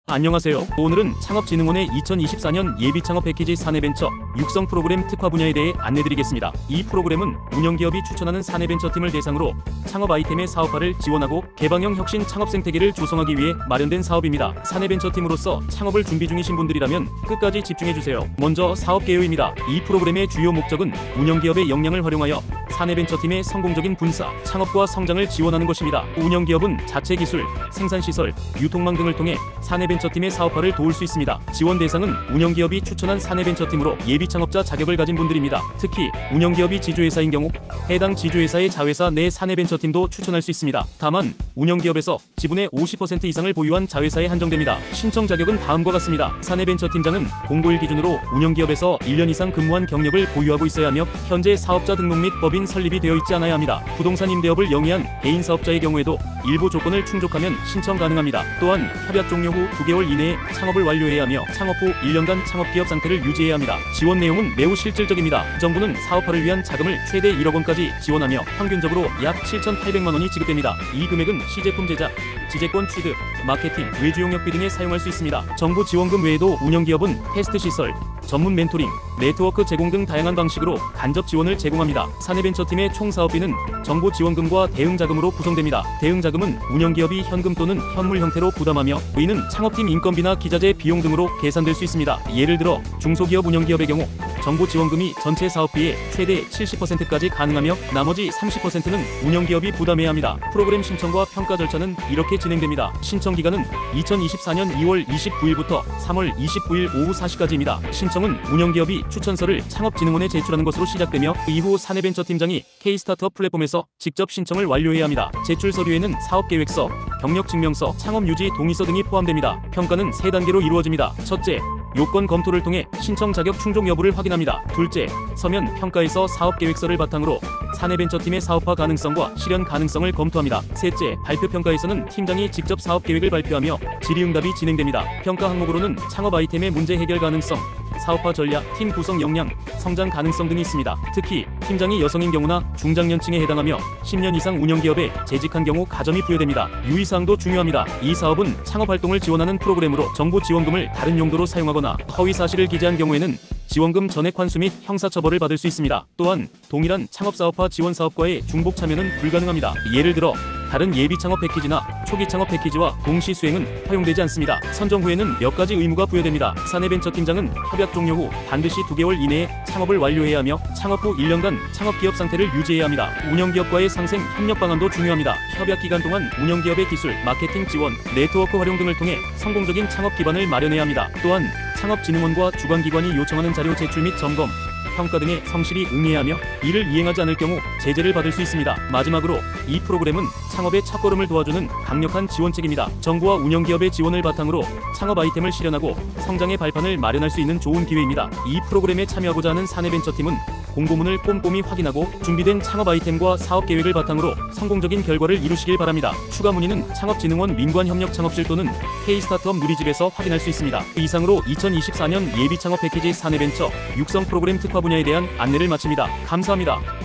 안녕하세요. 오늘은 창업진흥원의 2024년 예비창업 패키지 사내벤처 육성 프로그램 특화 분야에 대해 안내드리겠습니다. 이 프로그램은 운영기업이 추천하는 사내벤처팀을 대상으로 창업 아이템의 사업화를 지원하고 개방형 혁신 창업 생태계를 조성하기 위해 마련된 사업입니다. 사내벤처팀으로서 창업을 준비 중이신 분들이라면 끝까지 집중해주세요. 먼저 사업 개요입니다. 이 프로그램의 주요 목적은 운영기업의 역량을 활용하여 사내벤처팀의 성공적인 분사, 창업과 성장을 지원하는 것입니다. 운영기업은 자체 기술, 생산시설, 유통망 등을 통해 사내벤처팀의 사업화를 도울 수 있습니다. 지원 대상은 운영기업이 추천한 사내벤처팀으로 예비창업자 자격을 가진 분들입니다. 특히 운영기업이 지주회사인 경우 해당 지주회사의 자회사 내 사내벤처팀도 추천할 수 있습니다. 다만 운영기업에서 지분의 50% 이상을 보유한 자회사에 한정됩니다. 신청 자격은 다음과 같습니다. 사내벤처팀장은 공고일 기준으로 운영기업에서 1년 이상 근무한 경력을 보유하고 있어야 하며 현재 사업자 등록 및 법인 설립이 되어 있지 않아야 합니다. 부동산 임대업을 영위한 개인 사업자의 경우에도 일부 조건을 충족하면 신청 가능합니다. 또한 협약 종료 후 2개월 이내에 창업을 완료해야 하며 창업 후 1년간 창업기업 상태를 유지해야 합니다. 지원 내용은 매우 실질적입니다. 정부는 사업화를 위한 자금을 최대 1억 원까지 지원하며 평균적으로 약 7,800만 원이 지급됩니다. 이 금액은 시제품 제작, 지재권 취득, 마케팅, 외주용역비 등에 사용할 수 있습니다. 정부 지원금 외에도 운영기업은 테스트 시설, 전문 멘토링, 네트워크 제공 등 다양한 방식으로 간접 지원을 제공합니다. 사내벤처팀의 총 사업비는 정부 지원금과 대응자금으로 구성됩니다. 대응자금은 운영기업이 현금 또는 현물 형태로 부담하며 이는 창업팀 인건비나 기자재 비용 등으로 계산될 수 있습니다. 예를 들어 중소기업 운영기업의 경우 정부 지원금이 전체 사업비의 최대 70%까지 가능하며 나머지 30%는 운영기업이 부담해야 합니다. 프로그램 신청과 평가 절차는 이렇게 진행됩니다. 신청 기간은 2024년 2월 29일부터 3월 29일 오후 4시까지입니다. 신청은 운영기업이 추천서를 창업진흥원에 제출하는 것으로 시작되며 이후 사내벤처팀장이 K-스타트업 플랫폼에서 직접 신청을 완료해야 합니다. 제출 서류에는 사업계획서, 경력증명서, 창업유지 동의서 등이 포함됩니다. 평가는 3단계로 이루어집니다. 첫째, 요건 검토를 통해 신청 자격 충족 여부를 확인합니다. 둘째, 서면 평가에서 사업계획서를 바탕으로 사내벤처팀의 사업화 가능성과 실현 가능성을 검토합니다. 셋째, 발표 평가에서는 팀장이 직접 사업계획을 발표하며 질의응답이 진행됩니다. 평가 항목으로는 창업 아이템의 문제 해결 가능성, 사업화 전략, 팀 구성 역량, 성장 가능성 등이 있습니다. 특히 팀장이 여성인 경우나 중장년층에 해당하며 10년 이상 운영기업에 재직한 경우 가점이 부여됩니다. 유의사항도 중요합니다. 이 사업은 창업활동을 지원하는 프로그램으로 정부 지원금을 다른 용도로 사용하거나 허위 사실을 기재한 경우에는 지원금 전액 환수 및 형사처벌을 받을 수 있습니다. 또한 동일한 창업사업화 지원사업과의 중복 참여는 불가능합니다. 예를 들어 다른 예비창업 패키지나 초기창업 패키지와 동시 수행은 허용되지 않습니다. 선정 후에는 몇 가지 의무가 부여됩니다. 사내벤처팀장은 협약 종료 후 반드시 2개월 이내에 창업을 완료해야 하며 창업 후 1년간 창업기업 상태를 유지해야 합니다. 운영기업과의 상생 협력 방안도 중요합니다. 협약 기간 동안 운영기업의 기술, 마케팅 지원, 네트워크 활용 등을 통해 성공적인 창업 기반을 마련해야 합니다. 또한 창업진흥원과 주관기관이 요청하는 자료 제출 및 점검, 평가 등에 성실히 응해야 하며 이를 이행하지 않을 경우 제재를 받을 수 있습니다. 마지막으로 이 프로그램은 창업의 첫걸음을 도와주는 강력한 지원책입니다. 정부와 운영기업의 지원을 바탕으로 창업 아이템을 실현하고 성장의 발판을 마련할 수 있는 좋은 기회입니다. 이 프로그램에 참여하고자 하는 사내벤처팀은 공고문을 꼼꼼히 확인하고 준비된 창업 아이템과 사업 계획을 바탕으로 성공적인 결과를 이루시길 바랍니다. 추가 문의는 창업진흥원 민관협력창업실 또는 K-스타트업 누리집에서 확인할 수 있습니다. 이상으로 2024년 예비창업 패키지 사내벤처 육성 프로그램 특화 분야에 대한 안내를 마칩니다. 감사합니다.